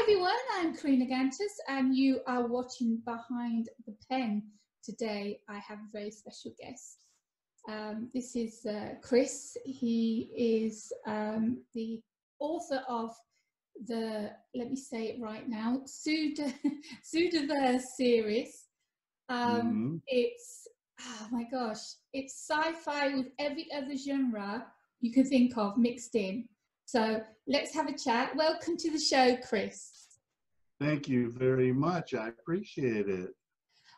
everyone, I'm Karina Kantas and you are watching Behind the Pen. Today I have a very special guest. This is Chris. He is the author of the, let me say it right now, Pseudoverse series. It's, oh my gosh, it's sci-fi with every other genre you can think of mixed in. So let's have a chat. Welcome to the show, Chris. Thank you very much. I appreciate it.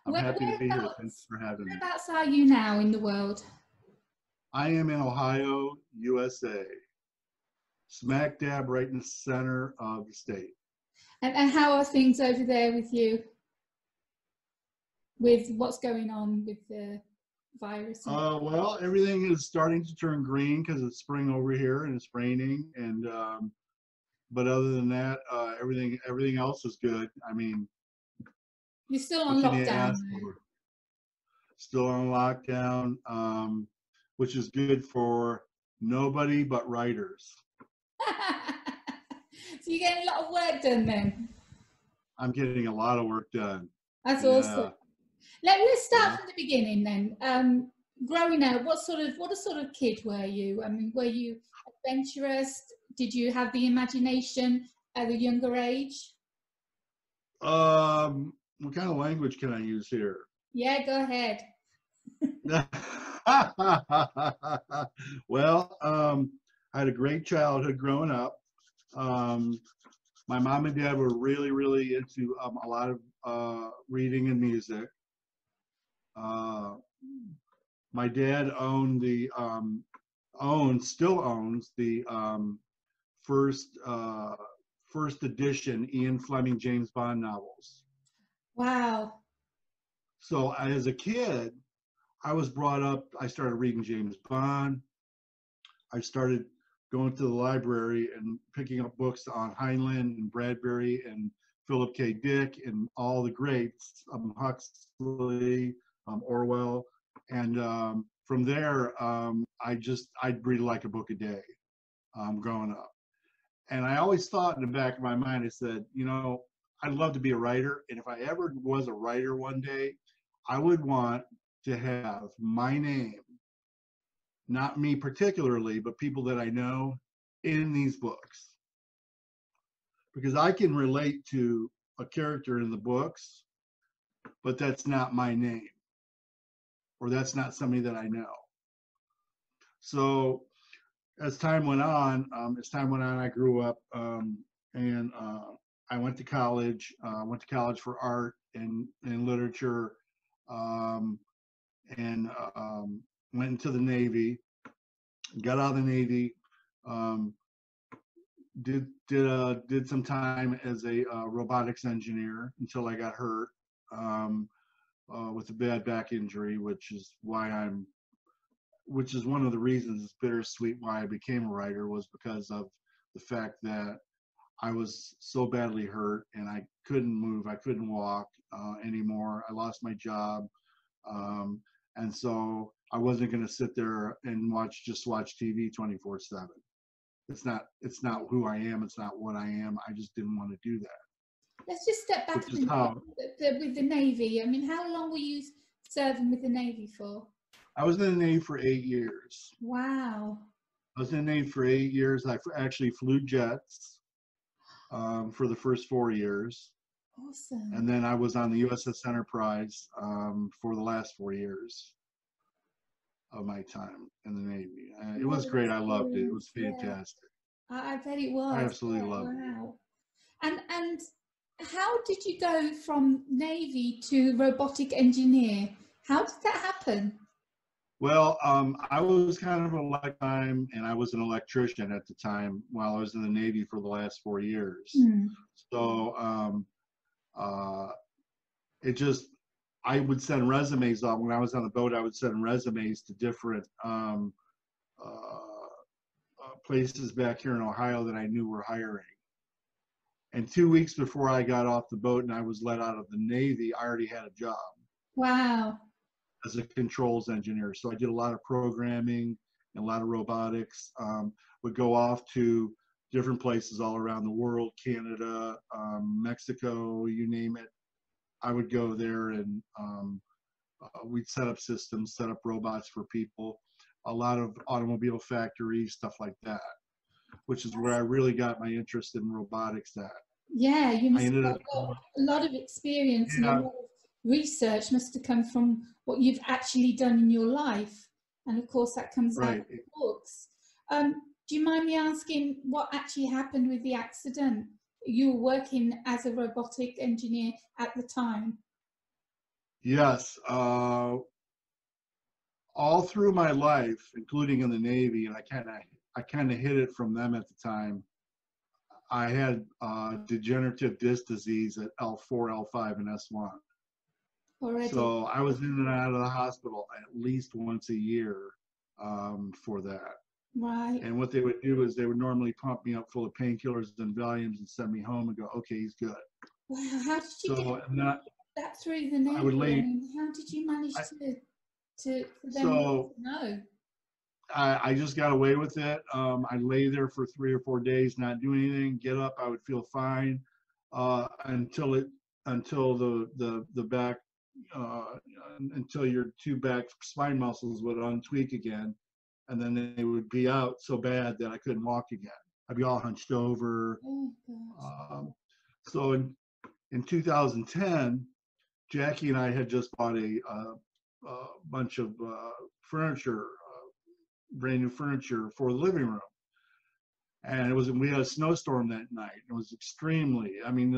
I'm happy to be here. Thanks for having me. Whereabouts are you now in the world? I am in Ohio, USA. Smack dab right in the center of the state. And how are things over there with you? With what's going on with the virus? Well, everything is starting to turn green because it's spring over here and it's raining. And but other than that, everything else is good. I mean, you're still on lockdown. Still on lockdown, which is good for nobody but writers. So you're getting a lot of work done then? I'm getting a lot of work done. That's awesome. Let's start from the beginning then. Growing up, what sort of kid were you? I mean, were you adventurous? Did you have the imagination at a younger age? What kind of language can I use here? Yeah, go ahead. Well, I had a great childhood growing up. My mom and dad were really, really into a lot of reading and music. My dad owned the still owns the first edition Ian Fleming James Bond novels. Wow. So as a kid, I was brought up, I started reading James Bond. I started going to the library and picking up books on Heinlein and Bradbury and Philip K. Dick and all the greats, Huxley, Orwell. And from there, I'd read like a book a day growing up. And I always thought in the back of my mind, I said, you know, I'd love to be a writer. And if I ever was a writer one day, I would want to have my name, not me particularly, but people that I know in these books. Because I can relate to a character in the books, but that's not my name, or that's not somebody that I know. So as time went on, I grew up and I went to college. Went to college for art and literature, and went into the Navy. Got out of the Navy. Did some time as a robotics engineer until I got hurt with a bad back injury, which is one of the reasons it's bittersweet why I became a writer, was because of the fact that I was so badly hurt and I couldn't move, I couldn't walk anymore. I lost my job, and so I wasn't going to sit there and just watch TV 24/7. It's not who I am. It's not what I am. I just didn't want to do that. Let's just step back with the Navy. I mean, how long were you serving with the Navy for? I was in the Navy for 8 years. Wow. I was in the Navy for 8 years. I actually flew jets for the first 4 years. Awesome. And then I was on the USS Enterprise for the last 4 years of my time in the Navy. It was great. I loved it. It was fantastic. Yeah. I bet it was. I absolutely loved it. And how did you go from Navy to robotic engineer? How did that happen? Well, I was kind of and I was an electrician at the time while I was in the Navy for the last 4 years. So I would send resumes off. When I was on the boat, I would send resumes to different places back here in Ohio that I knew were hiring. And 2 weeks before I got off the boat and I was let out of the Navy, I already had a job. Wow. As a controls engineer. So I did a lot of programming and a lot of robotics. Would go off to different places all around the world, Canada, Mexico, you name it. I would go there, and we'd set up systems, set up robots for people, a lot of automobile factories, stuff like that, which is where I really got my interest in robotics at. Yeah, you I must ended have up, got a lot of experience and a yeah, lot of research must have come from what you've actually done in your life. And of course, that comes out right. in books. Do you mind me asking what actually happened with the accident? You were working as a robotic engineer at the time. Yes. All through my life, including in the Navy, and I kind of hid it from them at the time. I had degenerative disc disease at L4, L5, and S1. Already. So I was in and out of the hospital at least once a year for that. Right. And what they would do is they would normally pump me up full of painkillers and Valiums and send me home and go, okay, he's good. Wow, how did you So get that through the I would Navy? I lay. mean, how did you manage for them So to know? I just got away with it. I lay there for 3 or 4 days, not do anything. Get up, I would feel fine until the back until your 2 back spine muscles would untweak again, and then they would be out so bad that I couldn't walk again. I'd be all hunched over. Oh gosh. So in 2010, Jackie and I had just bought a bunch of furniture. Brand new furniture for the living room, and we had a snowstorm that night. It was extremely, I mean,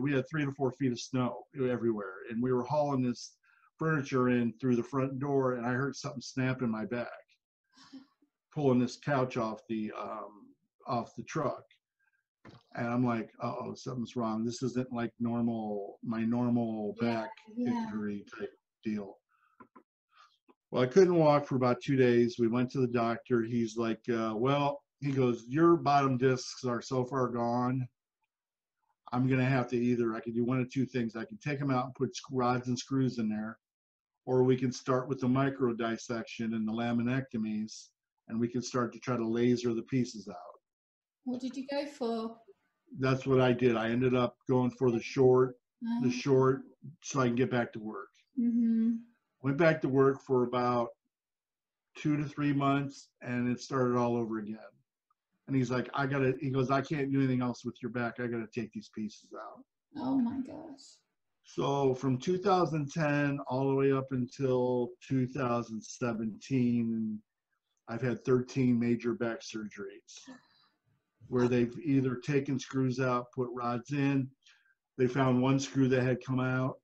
we had 3 to 4 feet of snow everywhere, and we were hauling this furniture in through the front door, and I heard something snap in my back, pulling this couch off the truck, and I'm like, uh-oh, something's wrong. This isn't like my normal back injury type deal. Well, I couldn't walk for about 2 days. We went to the doctor. He's like, well, he goes, your bottom discs are so far gone. I'm going to have to I can do one of 2 things. I can take them out and put rods and screws in there, or we can start with the micro dissection and the laminectomies, and we can start to try to laser the pieces out. What did you go for? That's what I did. I ended up going for the short, so I can get back to work. Mm-hmm. Went back to work for about 2 to 3 months, and it started all over again. And he's like, he goes, I can't do anything else with your back. I got to take these pieces out. Oh my gosh. So from 2010 all the way up until 2017, I've had 13 major back surgeries where they've either taken screws out, put rods in. They found 1 screw that had come out,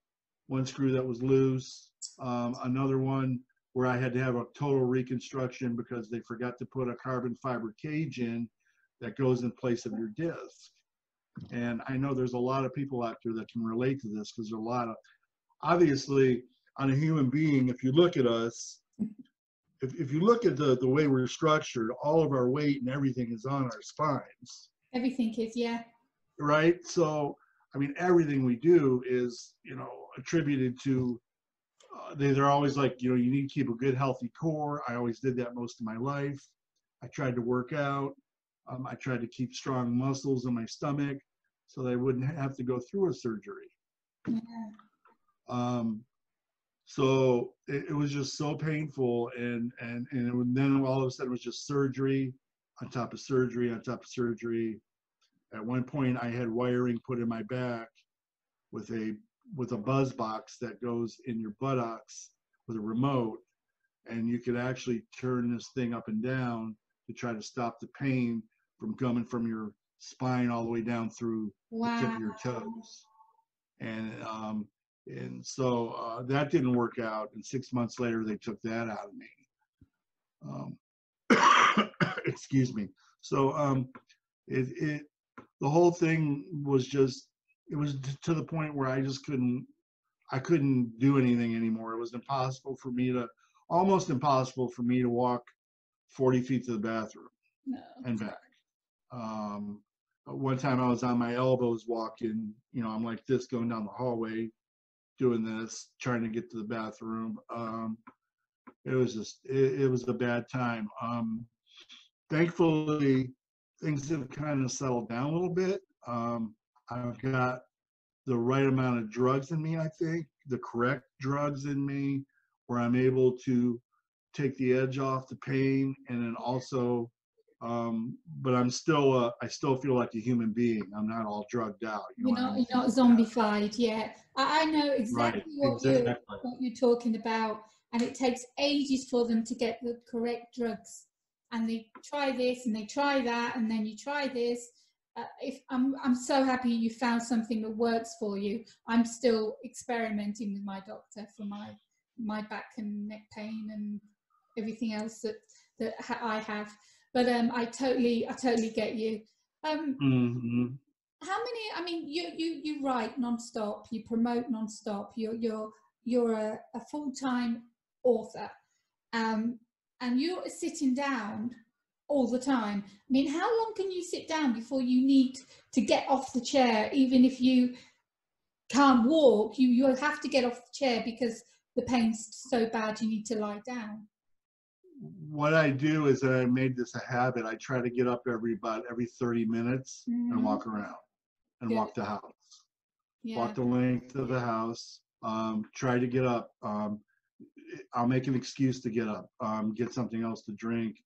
1 screw that was loose, another one where I had to have a total reconstruction because they forgot to put a carbon fiber cage in that goes in place of your disc. And I know there's a lot of people out there that can relate to this, because there's a lot of, obviously, on a human being, if you look at us, if you look at the way we're structured, all of our weight and everything is on our spines. Everything is, yeah. Right? So, I mean, everything we do is, attributed to, they're always like, you need to keep a good, healthy core. I always did that most of my life. I tried to work out. I tried to keep strong muscles in my stomach so that I wouldn't have to go through a surgery. Yeah. So it was just so painful, and then all of a sudden it was just surgery on top of surgery on top of surgery. At one point, I had wiring put in my back with a buzz box that goes in your buttocks with a remote, and you could actually turn this thing up and down to try to stop the pain from coming from your spine all the way down through the tip of your toes. And so that didn't work out. And 6 months later, they took that out of me. Excuse me. So the whole thing was just, it was to the point where I couldn't do anything anymore. It was almost impossible for me to walk 40 feet to the bathroom and back. One time I was on my elbows walking, I'm like this going down the hallway, doing this, trying to get to the bathroom. It was a bad time. Thankfully, things have kind of settled down a little bit. I've got the right amount of drugs in me, I think, the correct drugs in me, where I'm able to take the edge off the pain, and then also, but I'm still, I still feel like a human being. I'm not all drugged out. You know what I mean? You're not zombified yet. I know Right, exactly exactly. what you're talking about, and it takes ages for them to get the correct drugs. And they try this and they try that, and then you try this. If I'm so happy you found something that works for you. I'm still experimenting with my doctor for my back and neck pain and everything else that I have. But I totally get you. Mm-hmm. How many? I mean, you write nonstop. You promote nonstop. You're a full-time author, and you're sitting down all the time. I mean, how long can you sit down before you need to get off the chair? Even if you can't walk, you have to get off the chair because the pain's so bad. You need to lie down. What I do is that I made this a habit. I try to get up about every 30 minutes and walk around and walk the house. Walk the length of the house. Try to get up. I'll make an excuse to get up. Get something else to drink.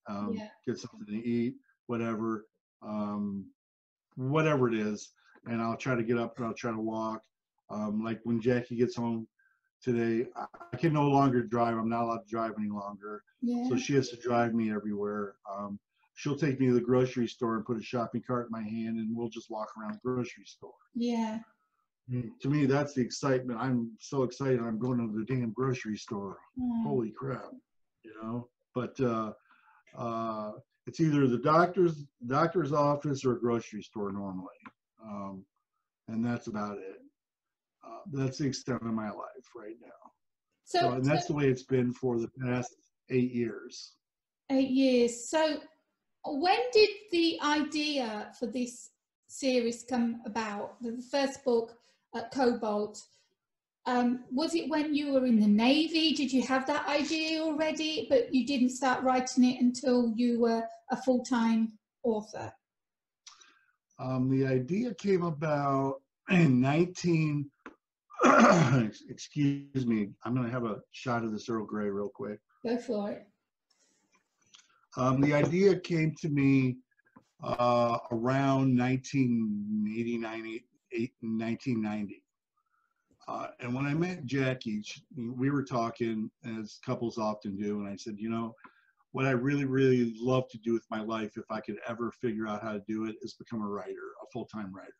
Get something to eat. Whatever. Whatever it is, and I'll try to get up and I'll try to walk. Like when Jackie gets home today, I can no longer drive. I'm not allowed to drive any longer. So she has to drive me everywhere. She'll take me to the grocery store and put a shopping cart in my hand, and we'll just walk around the grocery store. Yeah. To me, that's the excitement. I'm so excited. I'm going to the damn grocery store. Holy crap, you know. But it's either the doctor's office or a grocery store normally, and that's about it. That's the extent of my life right now. So, and that's the way it's been for the past 8 years. 8 years. So when did the idea for this series come about? The first book, Cobalt, was it when you were in the Navy? Did you have that idea already, but you didn't start writing it until you were a full-time author? The idea came about in excuse me, I'm going to have a shot of this Earl Grey real quick. Go for it. The idea came to me around 1989, 1990. And when I met Jackie, we were talking, as couples often do, and I said, you know, what I really, really love to do with my life, if I could ever figure out how to do it, is become a writer, a full-time writer.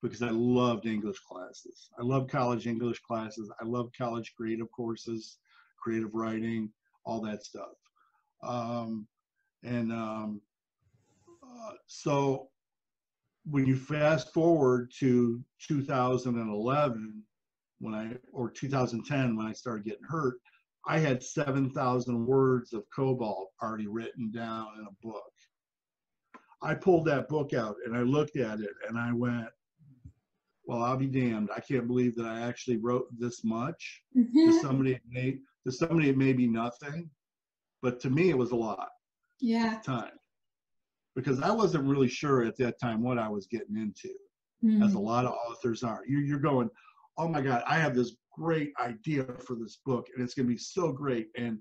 Because I loved English classes. I love college English classes. I love college creative courses, creative writing, all that stuff. So when you fast forward to 2011, or 2010, when I started getting hurt, I had 7,000 words of Cobalt already written down in a book. I pulled that book out and I looked at it and I went, well, I'll be damned. I can't believe that I actually wrote this much. To somebody, it may be nothing, but to me, it was a lot. Yeah. Time. Because I wasn't really sure at that time what I was getting into, as a lot of authors are. You're going, oh my God, I have this great idea for this book, and it's going to be so great, and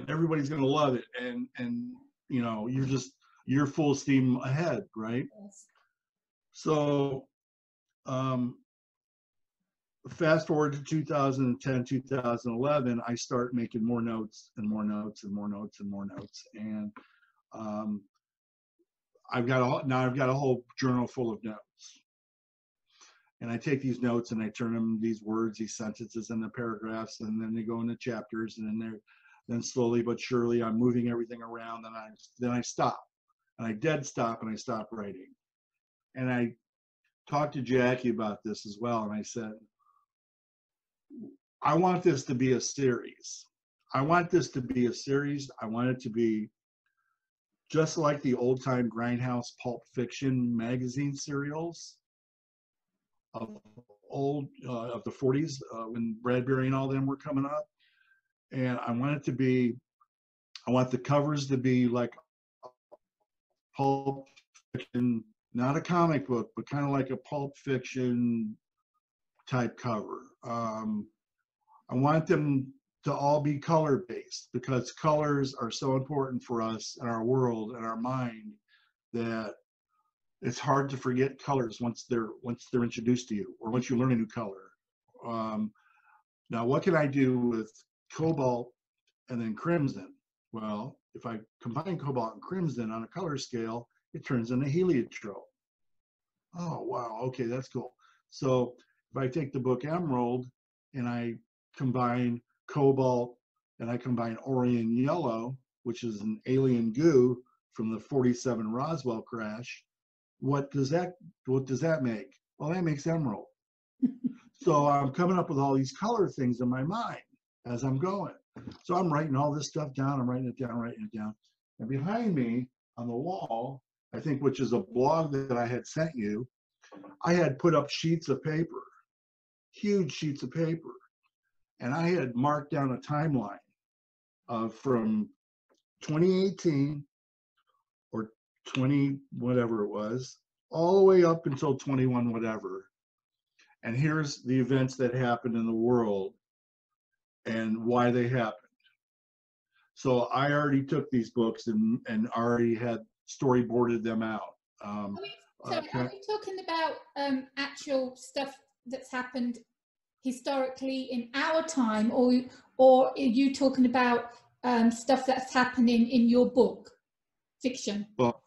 everybody's going to love it, and you know, you're full steam ahead, right? Yes. So fast forward to 2010, 2011, I start making more notes and more notes and more notes and more notes. And I've got a whole journal full of notes. And I take these notes and I turn them, these words, these sentences into paragraphs, and then they go into chapters, and then slowly but surely I'm moving everything around. Then I stop, and I dead stop, and I stop writing. And I talked to Jackie about this as well, and I said, I want this to be a series. I want this to be a series. I want it to be just like the old-time Grindhouse Pulp Fiction magazine serials of the 40s, when Bradbury and all them were coming up. And I want the covers to be like pulp fiction, not a comic book, but kind of like a pulp fiction type cover. I want them to all be color based because colors are so important for us in our world and our mind that it's hard to forget colors once they're introduced to you or once you learn a new color. Now, what can I do with Cobalt and then Crimson? Well, if I combine Cobalt and Crimson on a color scale, it turns into heliotrope. Oh, wow. Okay, that's cool. So if I take the book Emerald and I combine Cobalt and I combine Orion Yellow, which is an alien goo from the 47 Roswell crash, what does that make? Well, that makes Emerald. So I'm coming up with all these color things in my mind as I'm going. So I'm writing all this stuff down. I'm writing it down. And behind me on the wall, I think, which is a blog that I had sent you, I had put up sheets of paper, huge sheets of paper. And I had marked down a timeline from 2018 or 20, whatever it was, all the way up until 21, whatever. And here's the events that happened in the world and why they happened. So I already took these books and already had storyboarded them out. Are we talking about actual stuff that's happened historically in our time, or are you talking about stuff that's happening in your book, fiction? Both,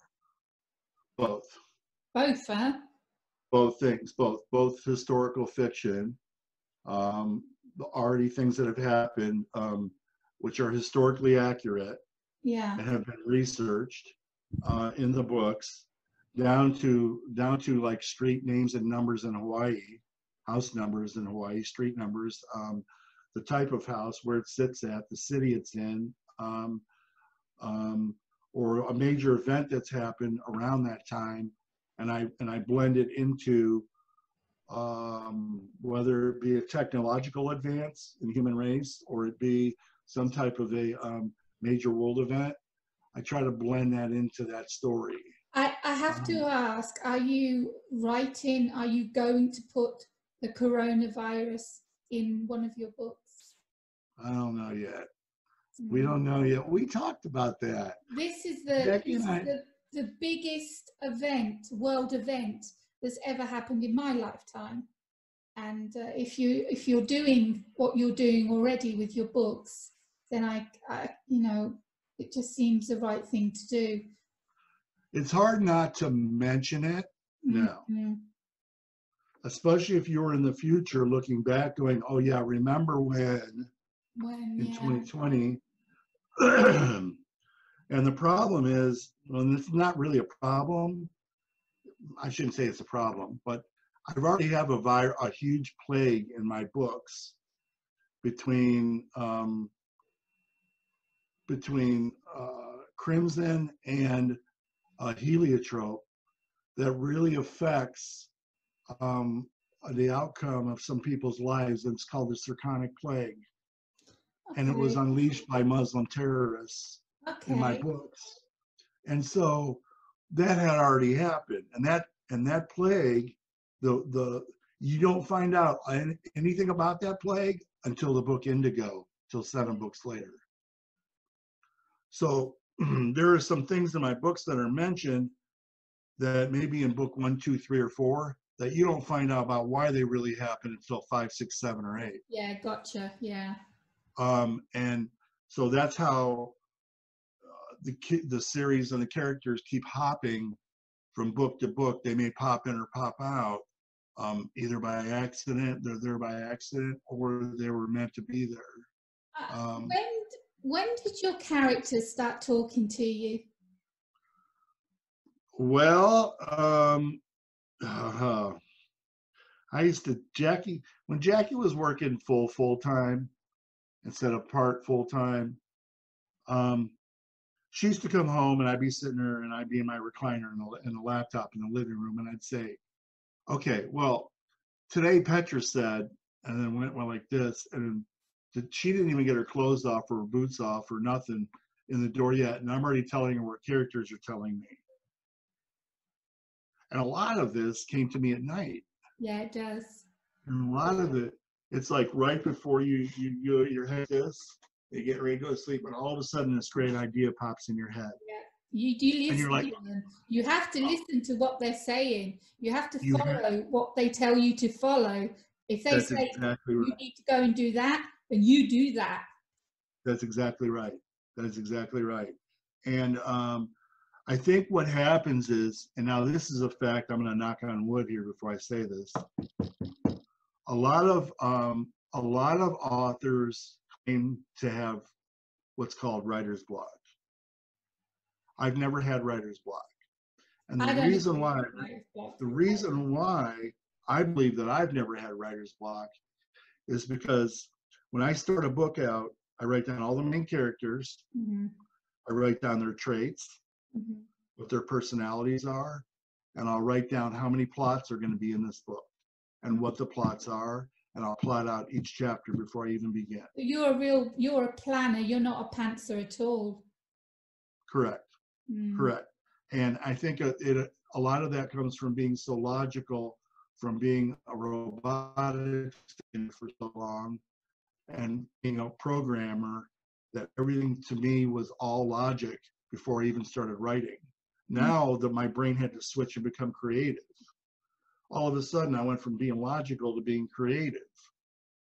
huh? Both things, both historical fiction, already things that have happened, which are historically accurate, yeah, and have been researched in the books, down to like street names and numbers in Hawaii, house numbers in Hawaii, street numbers, the type of house, where it sits at, the city it's in, or a major event that's happened around that time, and I blend it into whether it be a technological advance in the human race or it be some type of a major world event. I try to blend that into that story. I have to ask, are you going to put the coronavirus in one of your books? I don't know yet. We don't know yet. We talked about that. This is the biggest world event that's ever happened in my lifetime. And if you're doing what you're doing already with your books, then I it just seems the right thing to do. It's hard not to mention it now. Mm-hmm. Especially if you're in the future looking back going, oh yeah, remember when in 2020. And the problem is, well, it's not really a problem. I shouldn't say it's a problem, but I've already have a huge plague in my books between Crimson and heliotrope that really affects the outcome of some people's lives. And it's called the Zirconic Plague. Okay. And it was unleashed by Muslim terrorists in my books. And so that had already happened. And that plague, you don't find out anything about that plague until the book Indigo, till 7 books later. So there are some things in my books that are mentioned that maybe in book 1, 2, 3, or 4 that you don't find out about why they really happened until 5, 6, 7, or 8. Yeah, gotcha. Yeah. And so that's how the series and the characters keep hopping from book to book. They may pop in or pop out, either by accident, they're there by accident, or they were meant to be there. When did your characters start talking to you? Well, I used to, when Jackie was working full time instead of part full time, she used to come home and I'd be sitting there and I'd be in my recliner in the laptop in the living room, and I'd say, okay, well, today Petra said, and then went like this, and she didn't even get her clothes off or her boots off or nothing in the door yet, and I'm already telling her what characters are telling me. And a lot of this came to me at night. Yeah, it does. And a lot of it, it's like right before your head is, you get ready to go to sleep, and all of a sudden this great idea pops in your head. Yeah. You do And listen you're like, to them. You have to listen to what they're saying. You have to you follow what they tell you to follow. If they that's say exactly you right. need to go and do that, then you do that. That's exactly right. That is exactly right. And I think what happens is, and now this is a fact, I'm going to knock on wood here before I say this. A lot of authors claim to have what's called writer's block. I've never had writer's block. And the reason why I believe that I've never had writer's block is because when I start a book out, I write down all the main characters. Mm-hmm. I write down their traits, Mm-hmm. what their personalities are, and I'll write down how many plots are going to be in this book and what the plots are, and I'll plot out each chapter before I even begin. You're a planner. You're not a pantser at all. Correct. Mm. Correct. And I think a lot of that comes from being so logical, from being a robotics for so long, and being a programmer, that everything to me was all logic before I even started writing. Now that my brain had to switch and become creative, all of a sudden I went from being logical to being creative.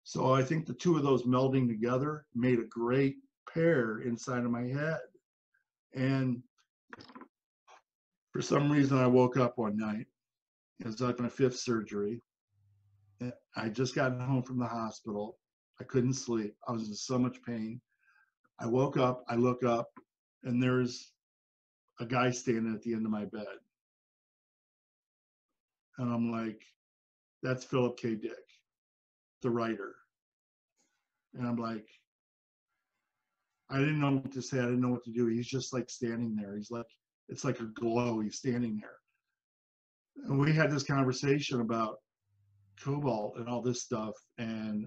So I think the two of those melding together made a great pair inside of my head. And for some reason I woke up one night. It was like my 5th surgery. I just got home from the hospital. I couldn't sleep. I was in so much pain. I woke up, I look up, and there's a guy standing at the end of my bed. And I'm like, that's Philip K. Dick, the writer. And I'm like, I didn't know what to say. I didn't know what to do. He's just like standing there. He's like, it's like a glow. He's standing there. And we had this conversation about Cobalt and all this stuff. And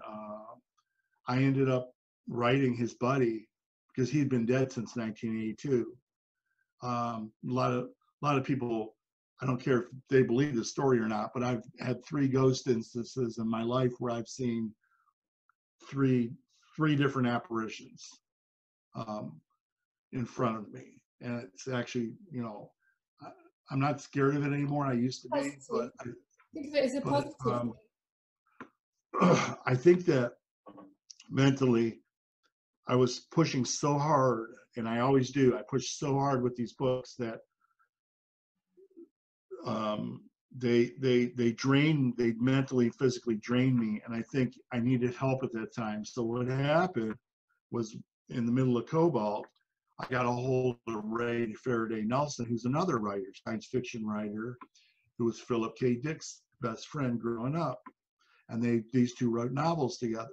I ended up writing his buddy because he'd been dead since 1982. A lot of people, I don't care if they believe the story or not, but I've had 3 ghost instances in my life where I've seen three different apparitions in front of me. And it's actually, you know, I'm not scared of it anymore. I used to be, but think of it as a positive. I think that mentally I was pushing so hard, and I always do. I push so hard with these books that they mentally, physically drained me, and I think I needed help at that time. So what happened was, in the middle of Cobalt, I got a hold of Ray Faraday Nelson, who's another writer, science fiction writer, who was Philip K. Dick's best friend growing up, and these two wrote novels together.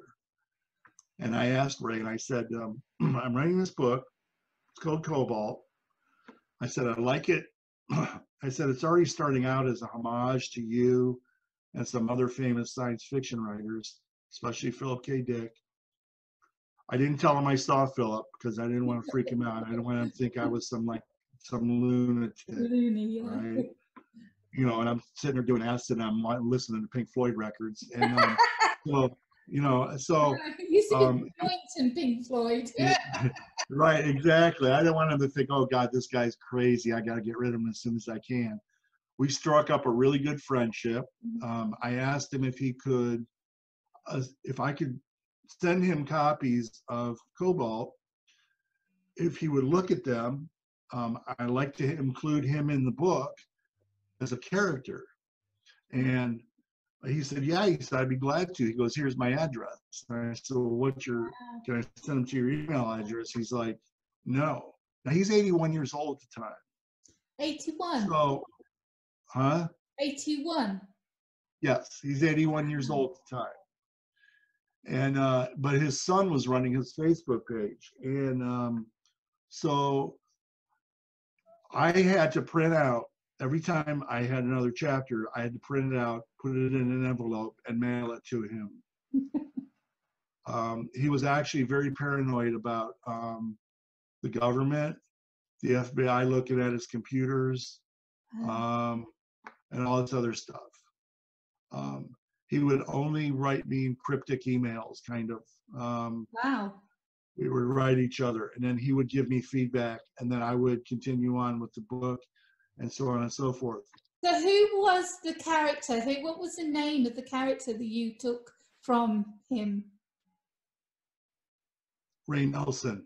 And I asked Ray, and I said, I'm writing this book. It's called Cobalt. I said, I like it. I said, it's already starting out as a homage to you and some other famous science fiction writers, especially Philip K. Dick. I didn't tell him I saw Philip because I didn't want to freak him out. I didn't want him to think I was some lunatic, right? You know, and I'm sitting there doing acid, and I'm listening to Pink Floyd records. And so, you know, so. It used to be and Pink Floyd. Right, exactly. I didn't want him to think, oh God, this guy's crazy. I got to get rid of him as soon as I can. We struck up a really good friendship. I asked him if I could send him copies of Cobalt, if he would look at them. I'd like to include him in the book as a character. And he said, yeah. He said, I'd be glad to. He goes, here's my address. And I said, well, can I send him to your email address? He's like, no. Now he's 81 years old at the time. 81. So, huh? 81. Yes, he's 81 years old at the time. And but his son was running his Facebook page, and so I had to print out. Every time I had another chapter, I had to print it out, put it in an envelope, and mail it to him. He was actually very paranoid about the government, the FBI looking at his computers. and all this other stuff. He would only write me cryptic emails, kind of. Wow. We would write each other, and then he would give me feedback, and then I would continue on with the book, and so on and so forth. So who was the character? What was the name of the character that you took from him? Ray Nelson.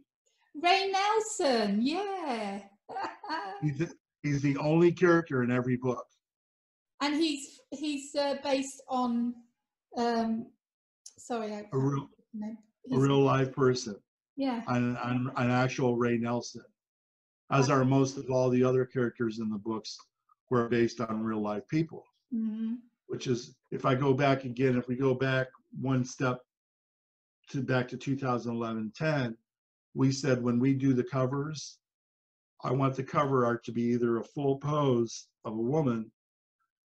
Ray Nelson, yeah. He's the only character in every book. And he's based on sorry, a real live person. Yeah. On actual Ray Nelson, as are most of all the other characters in the books were based on real life people. Mm-hmm. Which is, if we go back one step back to 2011-10, we said when we do the covers, I want the cover art to be either a full pose of a woman,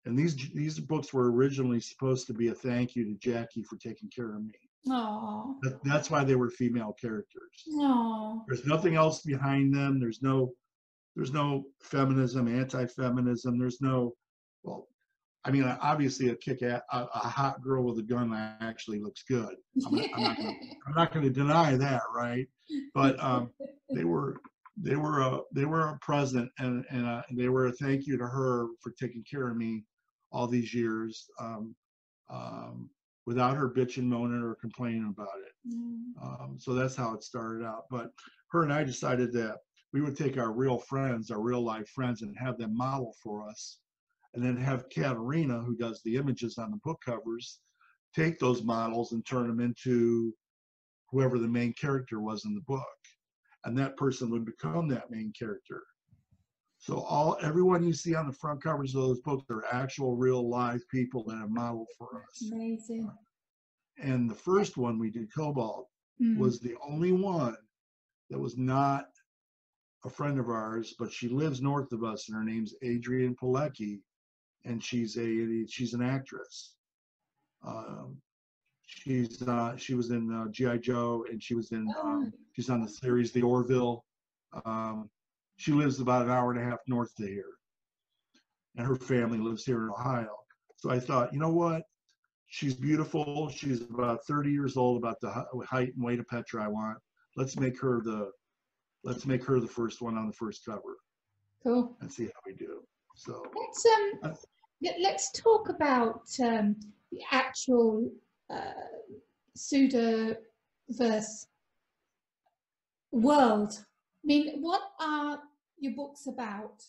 and these books were originally supposed to be a thank you to Jackie for taking care of me. Aww. That's why they were female characters. Aww. There's nothing else behind them. There's no feminism, anti-feminism. There's no, well, I mean, obviously a hot girl with a gun actually looks good. I'm not going to deny that, right? But they were a present, and they were a thank you to her for taking care of me all these years, without her bitching, moaning, or complaining about it. So that's how it started out. But her and I decided that we would take our real friends, our real life friends, and have them model for us, and then have Karina, who does the images on the book covers, take those models and turn them into whoever the main character was in the book, and that person would become that main character. So everyone you see on the front covers of those books are actual real live people that have modeled for us. Amazing. And the first one we did, Cobalt, was the only one that was not a friend of ours, but she lives north of us, and her name's Adrianne Palicki, and she's an actress. She was in G.I. Joe, and she was in she's on the series The Orville. She lives about an hour and a half north of here, and her family lives here in Ohio. So I thought, you know what? She's beautiful. She's about 30 years old, about the height and weight of Petra I want. Let's make her the first one on the first cover. Cool. And see how we do. So let's talk about the actual Pseudoverse world. I mean, what are your books about?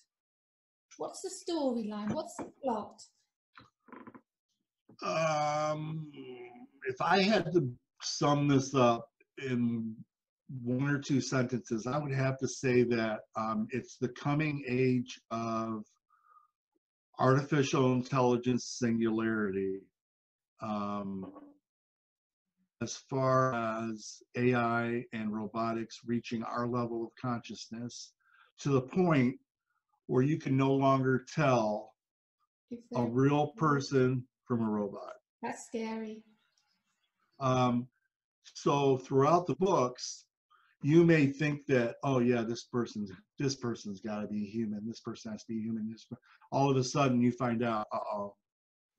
What's the storyline? What's the plot? If I had to sum this up in one or two sentences, I would have to say that it's the coming age of artificial intelligence singularity, as far as AI and robotics reaching our level of consciousness to the point where you can no longer tell a real person from a robot. That's scary. So throughout the books, you may think that, oh yeah, this person's got to be human. This person has to be human. All of a sudden, you find out,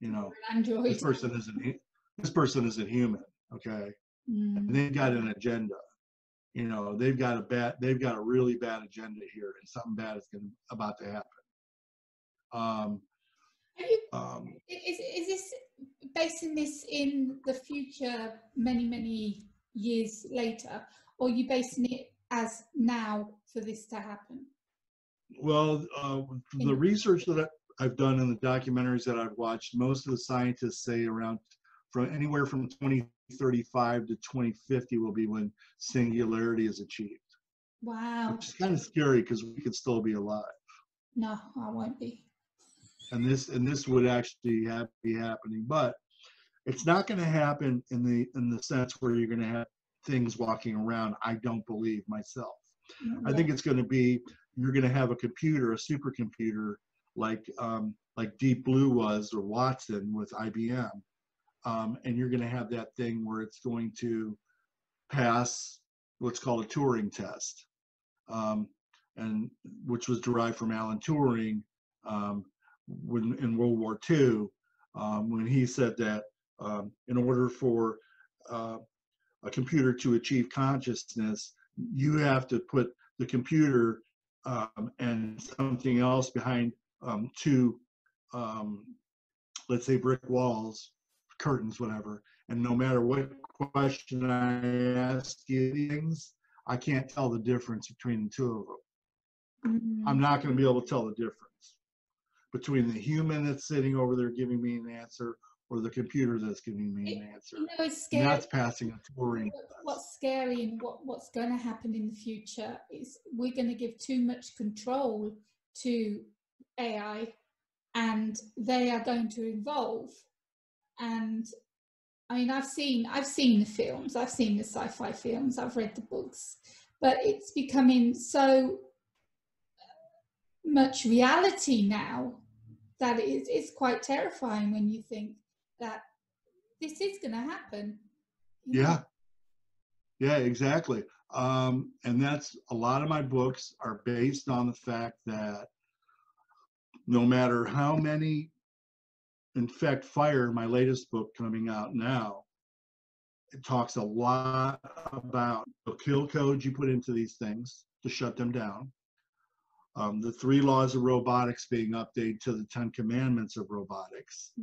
Android. this person isn't human. Okay, and they've got an agenda. They've got a really bad agenda here, and something bad is about to happen. Is this basing this in the future, many years later, or are you basing it as now for this to happen? Well, the research that I've done in the documentaries that I've watched, most of the scientists say anywhere from 2035 to 2050 will be when singularity is achieved. Wow. Which is kind of scary because we could still be alive. No, I won't be. And this would actually be happening, but it's not going to happen in the sense where you're going to have things walking around. I don't believe myself. Yeah. I think it's going to be, you're going to have a computer, a supercomputer, like Deep Blue was, or Watson with IBM, and you're going to have that thing where it's going to pass what's called a Turing test, and which was derived from Alan Turing, when in World War II, when he said that in order for a computer to achieve consciousness, you have to put the computer and something else behind two, let's say, brick walls, curtains, whatever. And no matter what question I ask you, things, I can't tell the difference between the two of them. Mm. I'm not going to be able to tell the difference between the human that's sitting over there giving me an answer or the computer that's giving me an answer. You know, it's scary. And that's passing a Turing test. What's scary and what's going to happen in the future is we're going to give too much control to AI, and they are going to evolve. And I mean, I've seen the films, I've seen the sci-fi films, I've read the books, but it's becoming so much reality now that it's quite terrifying when you think that this is going to happen. Yeah. Yeah, exactly. And that's a lot of my books are based on the fact that no matter how many, in fact, Fire, my latest book coming out now, it talks a lot about the kill codes you put into these things to shut them down. The 3 laws of robotics being updated to the 10 commandments of robotics,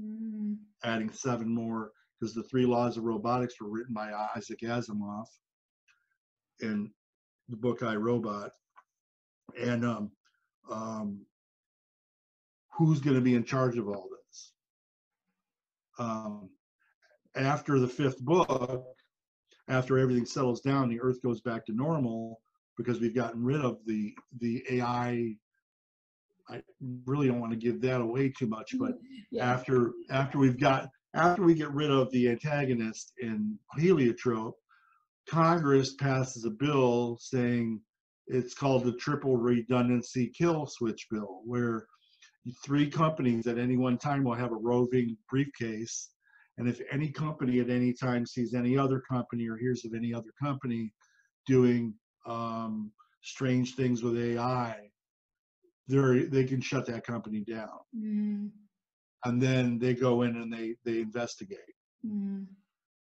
adding 7 more, because the 3 laws of robotics were written by Isaac Asimov in the book I, Robot. And who's going to be in charge of all this? After the 5th book, after everything settles down, the Earth goes back to normal because we've gotten rid of the AI. I really don't want to give that away too much, but after we get rid of the antagonist in heliotrope, Congress passes a bill saying it's called the Triple Redundancy Kill Switch Bill, where 3 companies at any one time will have a roving briefcase. And if any company at any time sees any other company or hears of any other company doing strange things with AI, they can shut that company down. And then they go in and they investigate.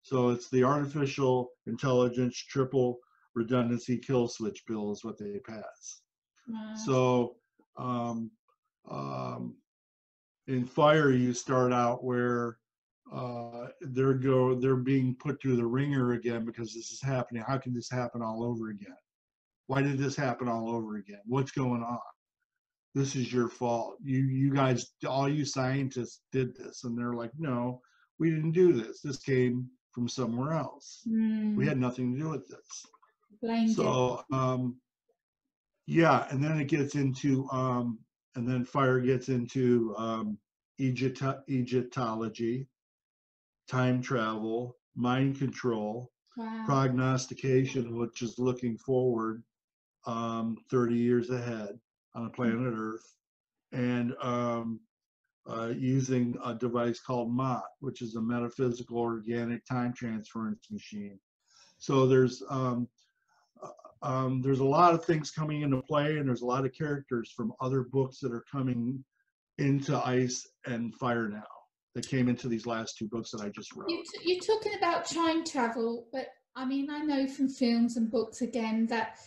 So it's the Artificial Intelligence Triple Redundancy Kill Switch Bill is what they pass. So in Fire, you start out where they're being put through the ringer again because this is happening. How can this happen all over again? Why did this happen all over again? What's going on? This is your fault. You guys, all you scientists did this. And they're like, no, we didn't do this. This came from somewhere else. We had nothing to do with this. Blame so yeah, and then it gets into and then Fire gets into Egyptology, time travel, mind control, prognostication, which is looking forward 30 years ahead on a planet Earth, and using a device called MOT, which is a metaphysical organic time transference machine. So there's a lot of things coming into play, and there's a lot of characters from other books that are coming into Ice and Fire now that came into these last 2 books that I just wrote. You're talking about time travel, but I mean, I know from films and books again that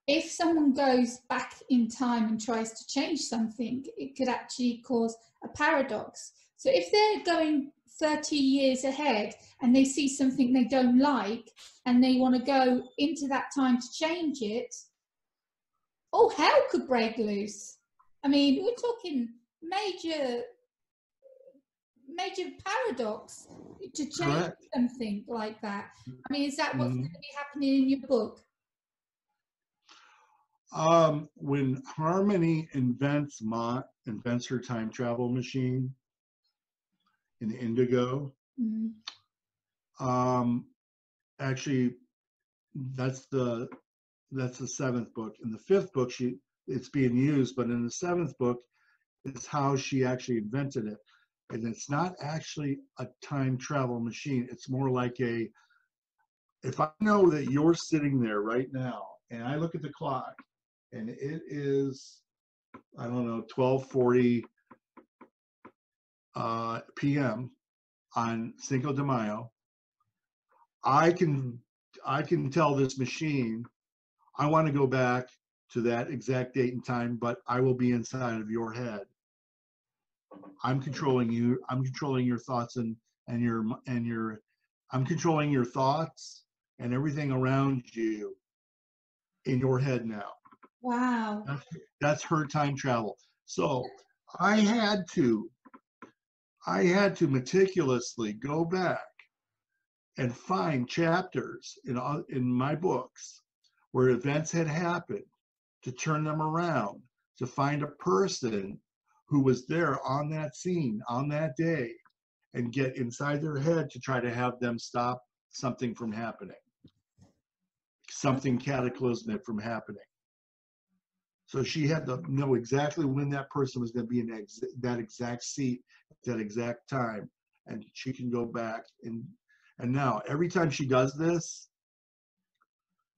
if someone goes back in time and tries to change something, it could actually cause a paradox. So if they're going 30 years ahead and they see something they don't like and they want to go into that time to change it, all hell could break loose. I mean, we're talking major paradox to change something like that. I mean, is that what's going to be happening in your book? When Harmony invents her time travel machine in Indigo, actually that's the 7th book. In the 5th book, it's being used, but in the 7th book, it's how she actually invented it. And it's not actually a time travel machine. It's more like if I know that you're sitting there right now and I look at the clock and it is, I don't know, 12:40 p.m. on Cinco de Mayo, I can tell this machine, I want to go back to that exact date and time, but I will be inside of your head. I'm controlling you. I'm controlling your thoughts and your I'm controlling your thoughts and everything around you in your head now. Wow. That's her time travel. So I had to meticulously go back and find chapters in my books where events had happened, to turn them around, to find a person who was there on that scene on that day, and get inside their head to try to have them stop something from happening, something cataclysmic from happening. So she had to know exactly when that person was going to be in that exact seat at that exact time, and she can go back and now every time she does this,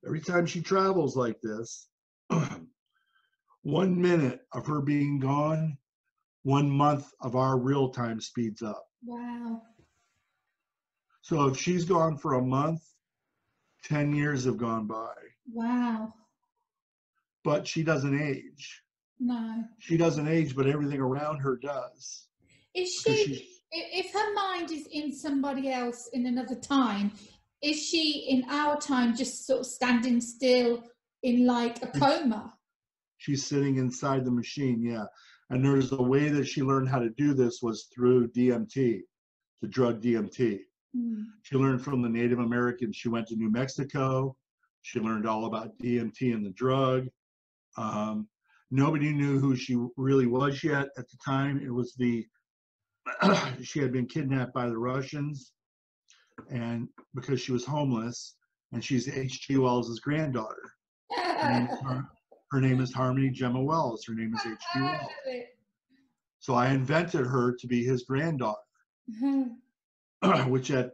every time she travels like this, 1 minute of her being gone, 1 month of our real time speeds up. Wow. So if she's gone for a month, 10 years have gone by. Wow. But she doesn't age. No. She doesn't age, but everything around her does. Is she, if her mind is in somebody else in another time, is she in our time just sort of standing still in like a coma? She's sitting inside the machine, yeah. And there's a way that she learned how to do this was through DMT, the drug DMT. She learned from the Native Americans. She went to New Mexico. She learned all about DMT and the drug. Nobody knew who she really was yet at the time. It was she had been kidnapped by the Russians, and because she was homeless, and she's H.G. Wells' granddaughter. Her name is Harmony Gemma Wells. Her name is H.G. Wells. So I invented her to be his granddaughter, which at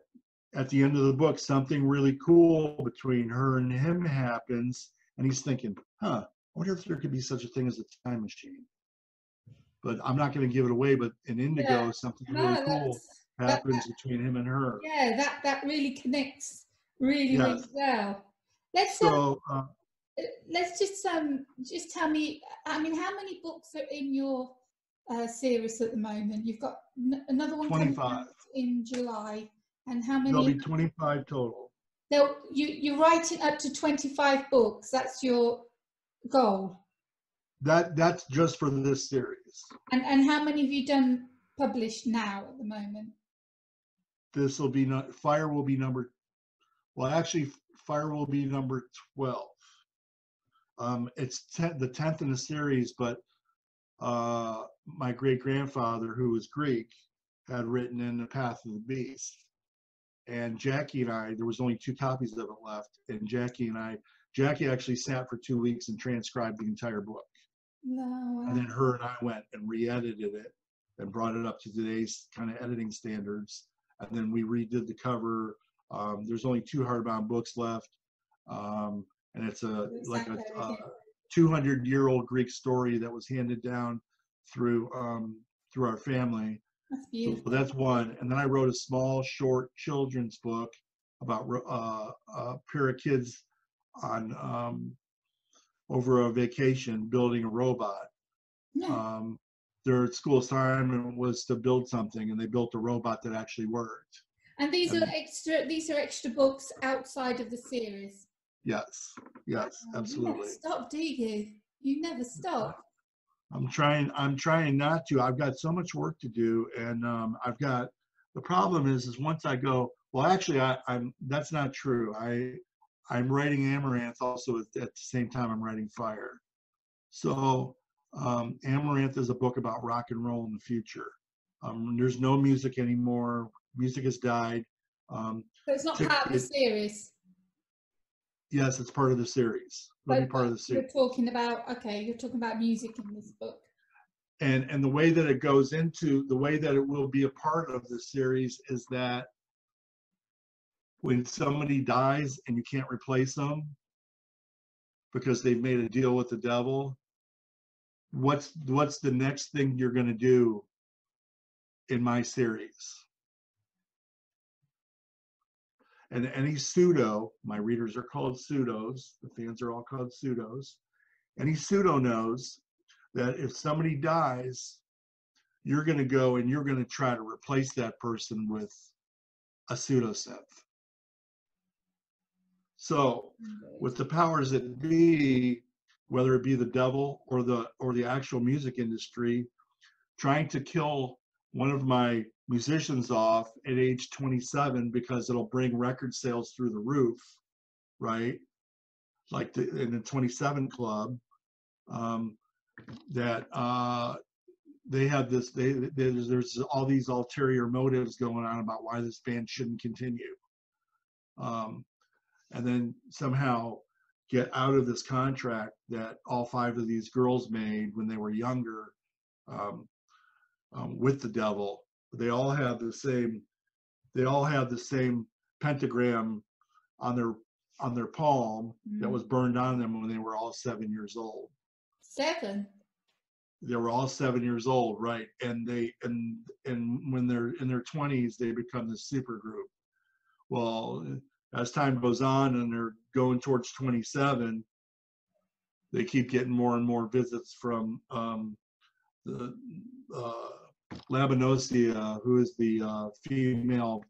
the end of the book, something really cool between her and him happens, and he's thinking, I wonder if there could be such a thing as a time machine. But I'm not going to give it away, but in Indigo, something really cool happens between him and her. Yeah, that really connects really well. Let's just tell me, I mean, how many books are in your series at the moment? You've got another one 25 coming out in July, and how many? There'll be 25 total. You're writing up to 25 books. That's your goal. That's just for this series. And how many have you done published now at the moment? This will be Fire will be number. Well, actually, Fire will be number 12. It's the 10th in the series, but my great grandfather, who was Greek, had written in The Path of the Beast, and Jackie and I, there was only 2 copies of it left, and Jackie actually sat for 2 weeks and transcribed the entire book. No. And then her and I went and re-edited it and brought it up to today's kind of editing standards. And then we redid the cover. There's only 2 hardbound books left, and it's a 200-year-old Greek story that was handed down through our family. That's beautiful. So that's one. And then I wrote a small, short children's book about a pair of kids on over a vacation building a robot. Yeah. Their school assignment was to build something, and they built a robot that actually worked. And these are extra books outside of the series. Yes, absolutely. You never stop, do you? You never stop. I'm trying not to. I've got so much work to do, and the problem is once I go, well, actually, that's not true. I'm writing Amaranth also at the same time I'm writing Fire. So Amaranth is a book about rock and roll in the future. There's no music anymore. Music has died. So it's not part of the series. Yes, it's part of the series. It'll be part of the series. You're talking about music in this book. And the way that it goes into, the way that it will be a part of the series is that when somebody dies and you can't replace them because they've made a deal with the devil, what's the next thing you're going to do in my series. And any pseudo, my readers are called pseudos, the fans are all called pseudos. Any pseudo knows that if somebody dies, you're going to go and you're going to try to replace that person with a pseudosynth. So with the powers that be, whether it be the devil or the actual music industry, trying to kill one of my musicians off at age 27 because it'll bring record sales through the roof, right? Like in the 27 Club, that they have this. There's all these ulterior motives going on about why this band shouldn't continue, and then somehow get out of this contract that all 5 of these girls made when they were younger. With the devil, they all have the same pentagram on their palm that was burned on them when they were all 7 years old. 7? They were all 7 years old, right? And when they're in their 20s, they become this super group. Well, as time goes on and they're going towards 27, they keep getting more and more visits from the Labanosia, who is the female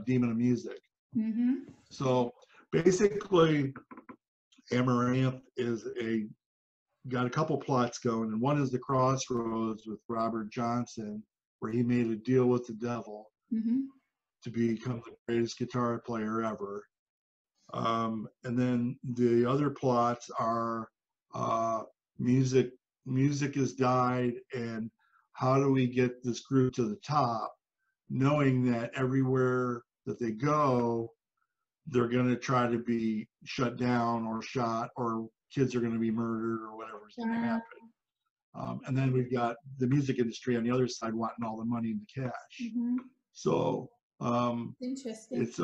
demon of music. Mm-hmm. So basically, Amaranth got a couple plots going, and one is the Crossroads with Robert Johnson, where he made a deal with the devil to become the greatest guitar player ever. And then the other plots are music has died, and how do we get this group to the top, knowing that everywhere that they go, they're going to try to be shut down or shot, or kids are going to be murdered, or whatever's going to happen. And then we've got the music industry on the other side wanting all the money and the cash. So interesting. it's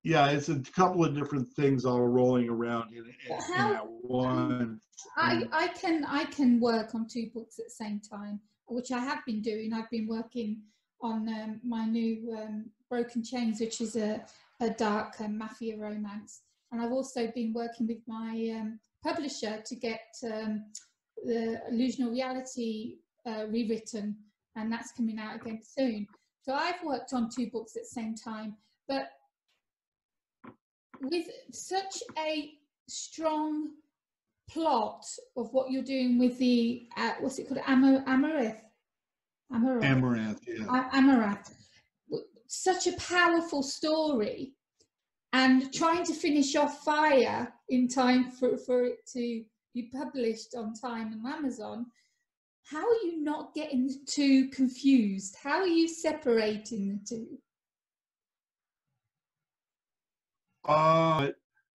it's a couple of different things all rolling around in at once. I can work on 2 books at the same time, which I have been doing. I've been working on my new Broken Chains, which is a dark mafia romance, and I've also been working with my publisher to get the Illusional Reality rewritten, and that's coming out again soon. So I've worked on 2 books at the same time, but with such a strong plot of what you're doing with the what's it called, Amaranth, yeah. Amaranth, such a powerful story, and trying to finish off Fire in time for it to be published on time on Amazon. How are you not getting the 2 confused? How are you separating the 2?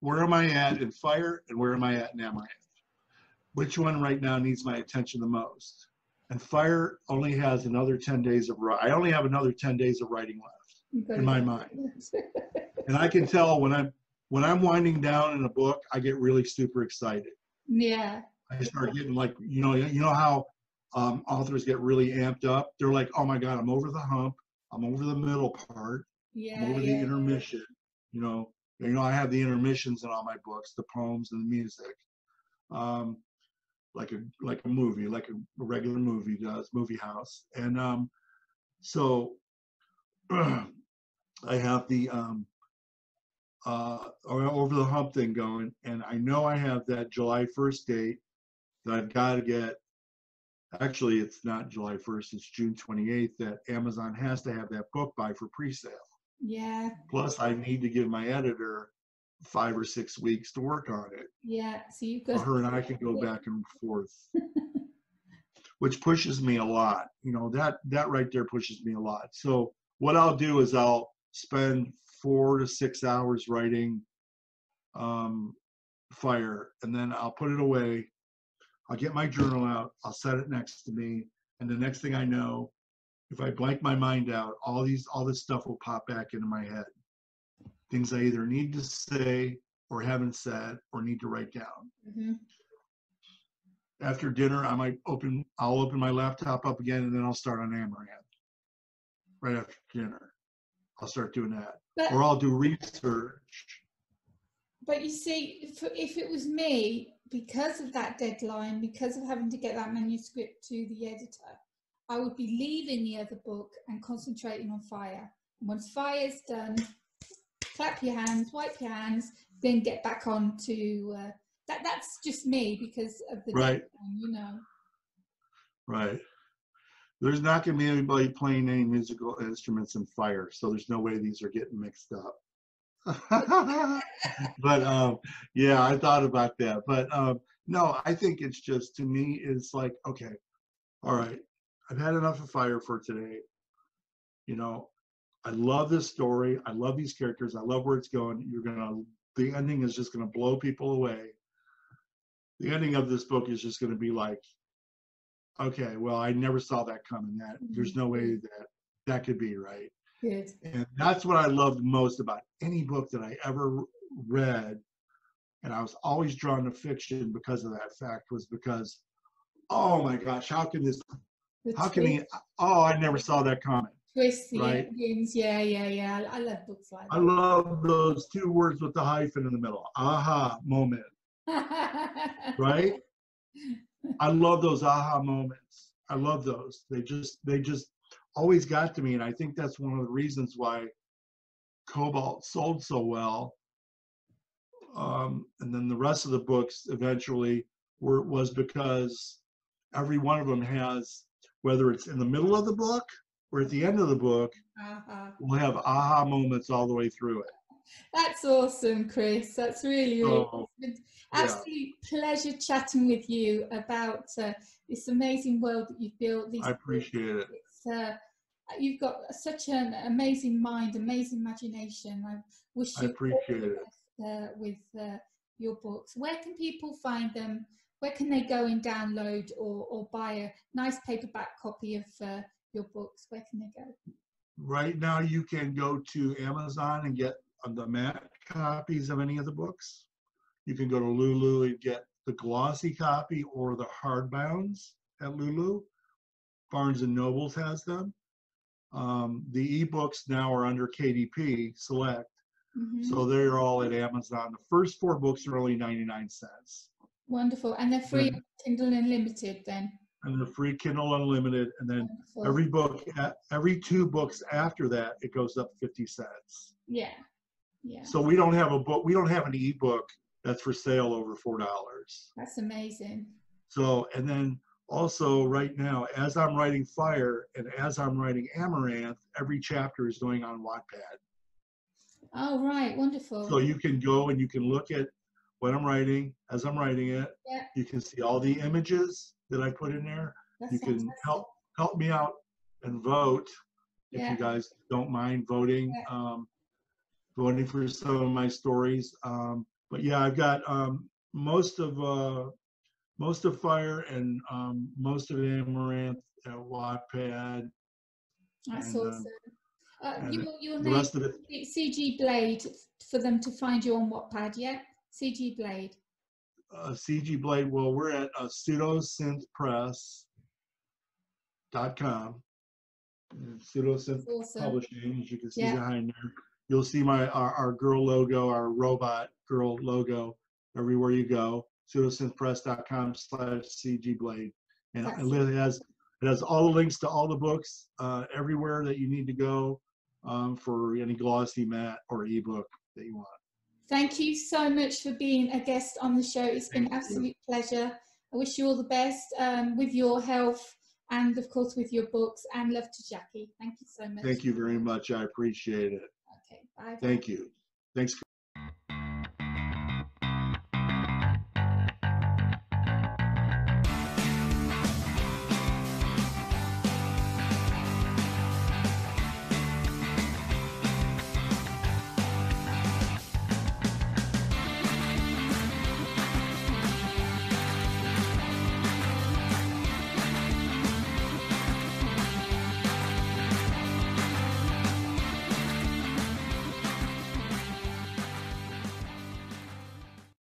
Where am I at in Fire, and where am I at in Amaranth? Which one right now needs my attention the most? And Fire only has another 10 days of I only have another 10 days of writing left in my mind. And I can tell when I'm winding down in a book, I get really super excited. Yeah. I start getting like, you know how authors get really amped up. They're like, oh my God, I'm over the hump. I'm over the middle part. I'm over the intermission. You know, I have the intermissions in all my books, the poems and the music, like a movie, like a regular movie does, movie house. And so I have the over the hump thing going, and I know I have that July 1st date that I've got to get. Actually, it's not July 1st, it's June 28th that Amazon has to have that book by for pre-sale. Yeah. Plus, I need to give my editor 5 or 6 weeks to work on it. Yeah, so you've got. Her and I can go back and forth, which pushes me a lot. You know, that right there pushes me a lot. So what I'll do is I'll spend 4 to 6 hours writing Fire, and then I'll put it away. I'll get my journal out. I'll set it next to me, and the next thing I know, if I blank my mind out, all this stuff will pop back into my head. Things I either need to say or haven't said or need to write down. After dinner, I'll open my laptop up again, and then I'll start on Amaranth. right after dinner. I'll start doing that. But, or I'll do research. But you see, if it was me, because of that deadline, because of having to get that manuscript to the editor, I would be leaving the other book and concentrating on Fire. And once Fire's done, clap your hands, wipe your hands, then get back on to that's just me because of the Right. deadline, you know. Right. There's not going to be anybody playing any musical instruments in Fire, so there's no way these are getting mixed up. But yeah, I thought about that. But no, I think it's just, to me, it's like, okay, all right, I've had enough of Fire for today. You know, I love this story. I love these characters. I love where it's going. The ending is just gonna blow people away. The ending of this book is just gonna be like, okay, well, I never saw that coming. There's no way that could be right. Good. And that's what I loved most about any book that I ever read. And I was always drawn to fiction because of that fact, was because, oh my gosh, I never saw that coming. Twist the right? endings. Yeah. I love books like that. I love those two words with the hyphen in the middle. Aha moment, right? I love those aha moments. I love those. They just always got to me. And I think that's one of the reasons why Cobalt sold so well. And then the rest of the books eventually was because every one of them has, whether it's in the middle of the book or at the end of the book, we'll have aha moments all the way through it. That's awesome, Chris. That's really it's been absolute pleasure chatting with you about this amazing world that you've built. I appreciate it. You've got such an amazing mind, amazing imagination. I wish you appreciate it. With your books. Where can people find them? Where can they go and download or buy a nice paperback copy of your books? Where can they go? Right now, you can go to Amazon and get the matte copies of any of the books. You can go to Lulu and get the glossy copy or the hardbounds at Lulu. Barnes and Nobles has them. The ebooks now are under KDP Select. So they're all at Amazon. The first 4 books are only 99 cents. Wonderful. And they're free on Kindle Unlimited then? And they're free Kindle Unlimited. And then every 2 books after that, it goes up 50 cents. Yeah. So we don't have an ebook that's for sale over $4. That's amazing. So, and then also right now, as I'm writing Fire and as I'm writing Amaranth, every chapter is going on Wattpad. Oh, right. Wonderful. So you can go and you can look at what I'm writing as I'm writing it. Yeah. You can see all the images that I put in there. That's you can fantastic. help me out and vote if you guys don't mind voting. Voting for some of my stories. But yeah, I've got most of Fire and most of Amaranth at Wattpad. That's awesome. You'll the rest of it, CG Blade for them to find you on Wattpad, yeah? CG Blade. CG Blade, well, we're at pseudosynthpress.com. Pseudosynth Publishing, as you can see behind there. You'll see our girl logo, our robot girl logo everywhere you go. Pseudosynthpress.com/CG Blade. And it has all the links to all the books everywhere that you need to go for any glossy matte or ebook that you want. Thank you so much for being a guest on the show. It's been an absolute pleasure. I wish you all the best with your health and, of course, with your books. And love to Jackie. Thank you so much. Thank you very much. I appreciate it. Okay, bye. Thank you. Thanks.